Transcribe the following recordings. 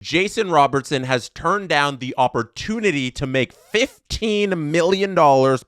Jason Robertson has turned down the opportunity to make $15 million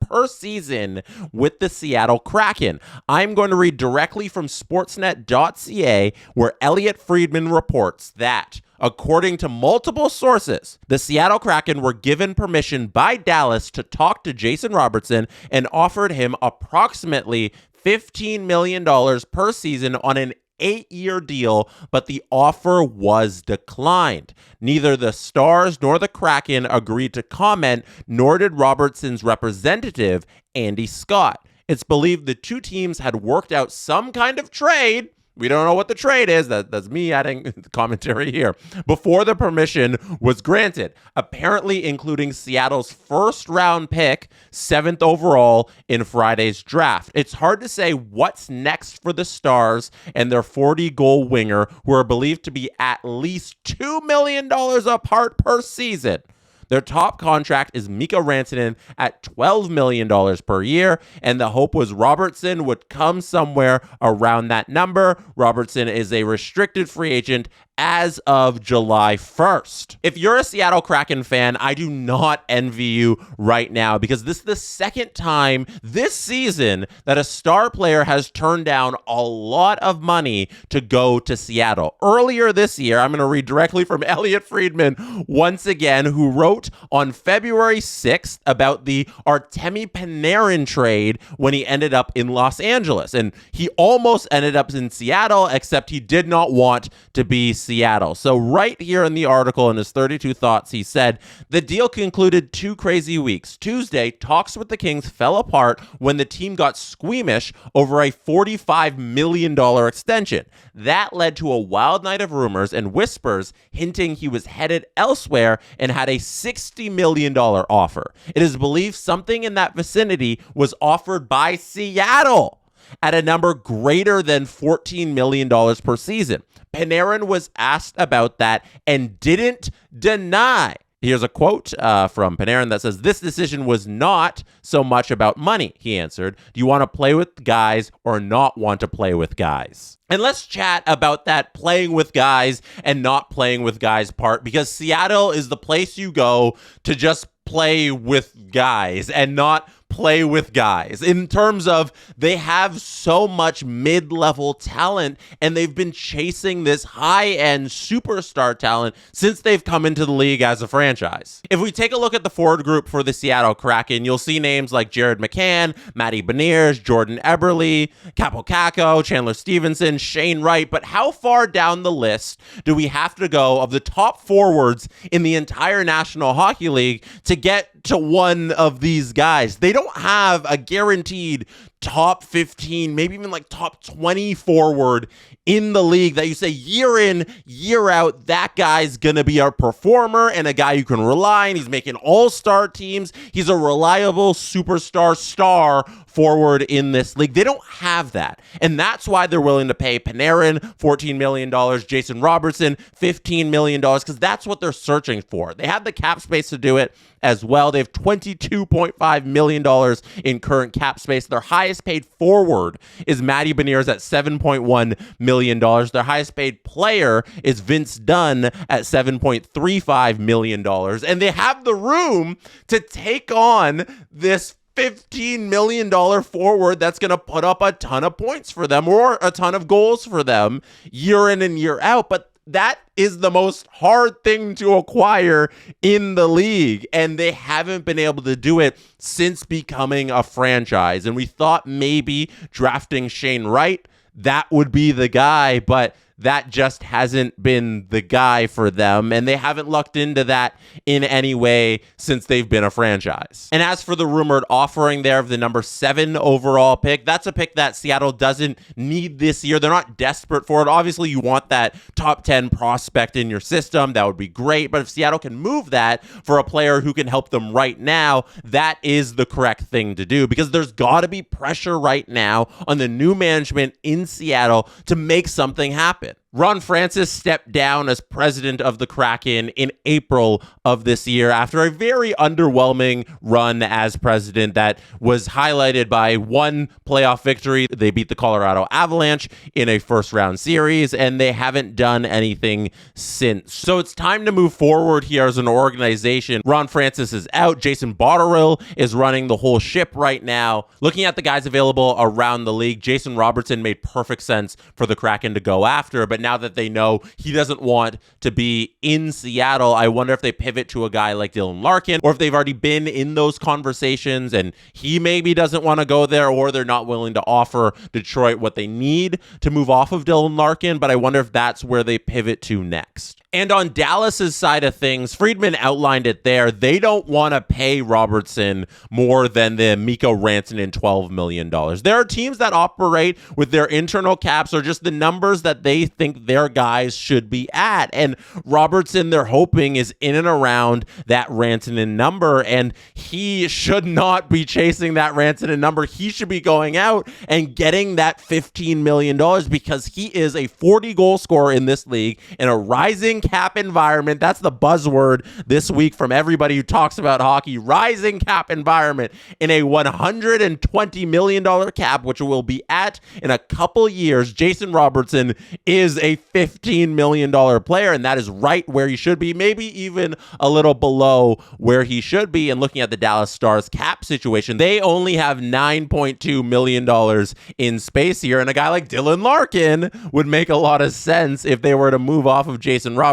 per season with the Seattle Kraken. I'm going to read directly from sportsnet.ca, where Elliotte Friedman reports that, according to multiple sources, the Seattle Kraken were given permission by Dallas to talk to Jason Robertson and offered him approximately $15 million per season on an 8-year deal, but the offer was declined. Neither the Stars nor the Kraken agreed to comment, nor did Robertson's representative, Andy Scott. It's believed the two teams had worked out some kind of trade. We don't know what the trade is. That's me adding commentary here. Before the permission was granted, apparently including Seattle's first-round pick, 7th overall in Friday's draft. It's hard to say what's next for the Stars and their 40-goal winger, who are believed to be at least $2 million apart per season. Their top contract is Mikko Rantanen at $12 million per year, and the hope was Robertson would come somewhere around that number. Robertson is a restricted free agent as of July 1st. If you're a Seattle Kraken fan, I do not envy you right now, because this is the second time this season that a star player has turned down a lot of money to go to Seattle. Earlier this year, I'm going to read directly from Elliotte Friedman once again, who wrote on February 6th about the Artemi Panarin trade when he ended up in Los Angeles. And he almost ended up in Seattle, except he did not want to be Seattle. So right here in the article, in his 32 thoughts, he said, the deal concluded 2 crazy weeks. Tuesday, talks with the Kings fell apart when the team got squeamish over a $45 million extension. That led to a wild night of rumors and whispers hinting he was headed elsewhere and had a $60 million offer. It is believed something in that vicinity was offered by Seattle at a number greater than $14 million per season. Panarin was asked about that and didn't deny. Here's a quote from Panarin that says, "This decision was not so much about money," he answered. "Do you want to play with guys or not want to play with guys?" And let's chat about that playing with guys and not playing with guys part, because Seattle is the place you go to just play with guys and not play with guys, in terms of they have so much mid-level talent and they've been chasing this high-end superstar talent since they've come into the league as a franchise. If we take a look at the forward group for the Seattle Kraken, you'll see names like Jared McCann, Matty Beniers, Jordan Eberle, Capo Caco, Chandler Stevenson, Shane Wright, but how far down the list do we have to go of the top forwards in the entire National Hockey League to get to one of these guys? They don't have a guaranteed top 15, maybe even like top 20 forward in the league that you say year in, year out, that guy's going to be a performer and a guy you can rely on. He's making all-star teams. He's a reliable superstar star forward in this league. They don't have that. And that's why they're willing to pay Panarin $14 million, Jason Robertson $15 million, because that's what they're searching for. They have the cap space to do it as well. They have $22.5 million in current cap space. Their highest paid forward is Matty Beniers at $7.1 million. Their highest paid player is Vince Dunn at $7.35 million. And they have the room to take on this $15 million forward that's going to put up a ton of points for them or a ton of goals for them year in and year out. But that is the most hard thing to acquire in the league, and they haven't been able to do it since becoming a franchise. And we thought maybe drafting Shane Wright, that would be the guy, but that just hasn't been the guy for them, and they haven't lucked into that in any way since they've been a franchise. And as for the rumored offering there of the number 7 overall pick, that's a pick that Seattle doesn't need this year. They're not desperate for it. Obviously, you want that top 10 prospect in your system. That would be great, but if Seattle can move that for a player who can help them right now, that is the correct thing to do, because there's got to be pressure right now on the new management in Seattle to make something happen. Ron Francis stepped down as president of the Kraken in April of this year after a very underwhelming run as president that was highlighted by one playoff victory. They beat the Colorado Avalanche in a first-round series, and they haven't done anything since. So it's time to move forward here as an organization. Ron Francis is out. Jason Botterill is running the whole ship right now. Looking at the guys available around the league, Jason Robertson made perfect sense for the Kraken to go after, but now that they know he doesn't want to be in Seattle, I wonder if they pivot to a guy like Dylan Larkin, or if they've already been in those conversations and he maybe doesn't want to go there, or they're not willing to offer Detroit what they need to move off of Dylan Larkin, but I wonder if that's where they pivot to next. And on Dallas's side of things, Friedman outlined it there. They don't want to pay Robertson more than the Mikko Rantanen $12 million. There are teams that operate with their internal caps or just the numbers that they think their guys should be at. And Robertson, they're hoping, is in and around that Rantanen number, and he should not be chasing that Rantanen number. He should be going out and getting that $15 million because he is a 40-goal scorer in this league in a rising cap environment. That's the buzzword this week from everybody who talks about hockey. Rising cap environment in a $120 million cap, which will be at in a couple years. Jason Robertson is a $15 million player, and that is right where he should be, maybe even a little below where he should be. And looking at the Dallas Stars cap situation, they only have $9.2 million in space here, and a guy like Dylan Larkin would make a lot of sense if they were to move off of Jason Robertson.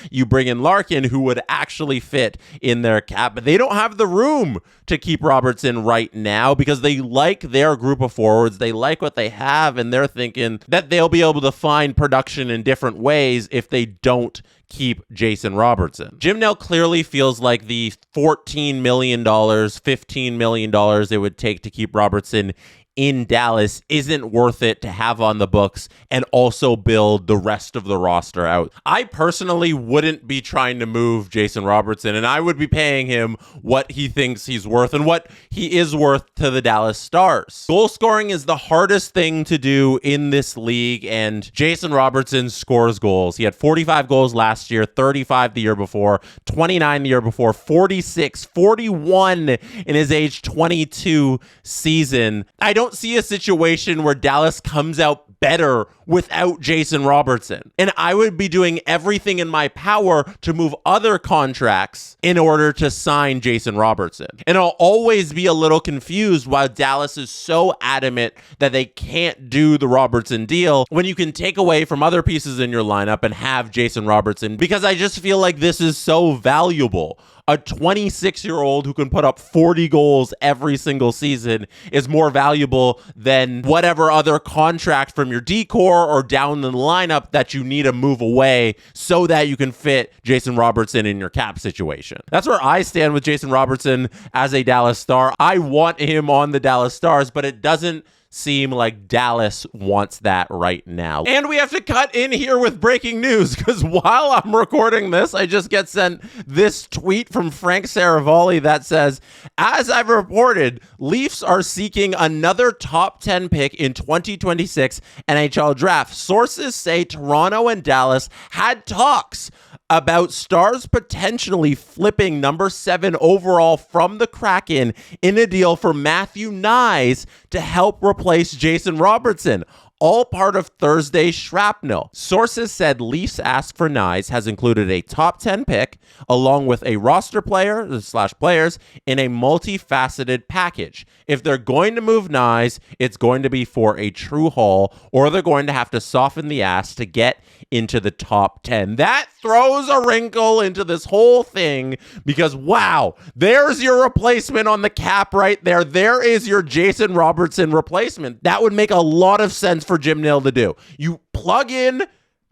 You bring in Larkin, who would actually fit in their cap, but they don't have the room to keep Robertson right now because they like their group of forwards. They like what they have, and they're thinking that they'll be able to find production in different ways if they don't keep Jason Robertson. Jim Nell clearly feels like the $14 million, $15 million it would take to keep Robertson in Dallas isn't worth it to have on the books and also build the rest of the roster out. I personally wouldn't be trying to move Jason Robertson, and I would be paying him what he thinks he's worth and what he is worth to the Dallas Stars. Goal scoring is the hardest thing to do in this league, and Jason Robertson scores goals. He had 45 goals last year, 35 the year before, 29 the year before, 46, 41 in his age 22 season. I don't see a situation where Dallas comes out better without Jason Robertson. And I would be doing everything in my power to move other contracts in order to sign Jason Robertson. And I'll always be a little confused why Dallas is so adamant that they can't do the Robertson deal when you can take away from other pieces in your lineup and have Jason Robertson, because I just feel like this is so valuable. A 26-year-old who can put up 40 goals every single season is more valuable than whatever other contract from your decor or down the lineup that you need to move away so that you can fit Jason Robertson in your cap situation. That's where I stand with Jason Robertson as a Dallas Star. I want him on the Dallas Stars, but it doesn't seem like Dallas wants that right now. And we have to cut in here with breaking news because while I'm recording this, I just get sent this tweet from Frank Saravalli that says, as I've reported, Leafs are seeking another top 10 pick in 2026 NHL draft. Sources say Toronto and Dallas had talks about Stars potentially flipping number 7 overall from the Kraken in a deal for Matthew Knies to help replace Jason Robertson. All part of Thursday's shrapnel. Sources said Leafs ask for Knies has included a top 10 pick along with a roster player / players in a multifaceted package. If they're going to move Knies, it's going to be for a true haul, or they're going to have to soften the ass to get into the top 10. That throws a wrinkle into this whole thing because, wow, there's your replacement on the cap right there. There is your Jason Robertson replacement. That would make a lot of sense for Jim Nill to do. You plug in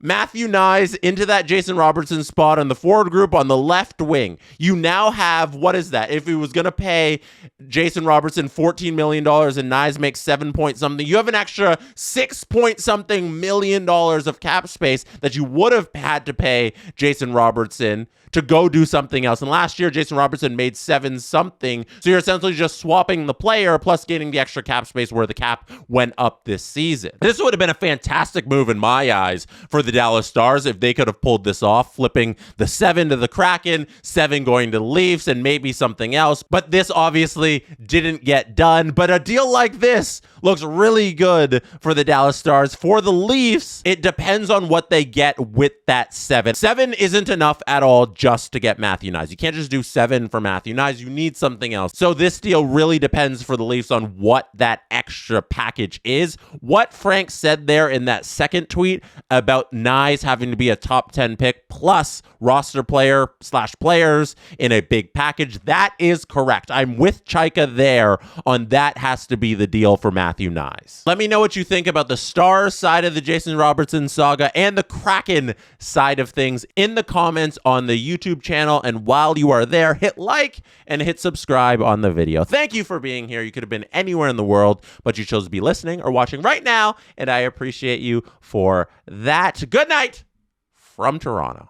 Matthew Knies into that Jason Robertson spot on the forward group on the left wing. You now have, what is that? If he was going to pay Jason Robertson $14 million and Knies makes 7 point something, you have an extra 6 point something million of cap space that you would have had to pay Jason Robertson to go do something else. And last year, Jason Robertson made 7 something. So you're essentially just swapping the player plus getting the extra cap space where the cap went up this season. This would have been a fantastic move in my eyes for the the Dallas Stars if they could have pulled this off, flipping the 7 to the Kraken, 7 going to the Leafs, and maybe something else. But this obviously didn't get done. But a deal like this looks really good for the Dallas Stars. For the Leafs, it depends on what they get with that 7. 7 isn't enough at all just to get Matthew Knies. You can't just do 7 for Matthew Knies. You need something else. So this deal really depends for the Leafs on what that extra package is. What Frank said there in that second tweet about Knies having to be a top 10 pick plus roster player/players in a big package, that is correct. I'm with Chaika there on that has to be the deal for Matthew Knies. Let me know what you think about the Stars side of the Jason Robertson saga and the Kraken side of things in the comments on the YouTube channel. And while you are there, hit like and hit subscribe on the video. Thank you for being here. You could have been anywhere in the world, but you chose to be listening or watching right now, and I appreciate you for that. Good night from Toronto.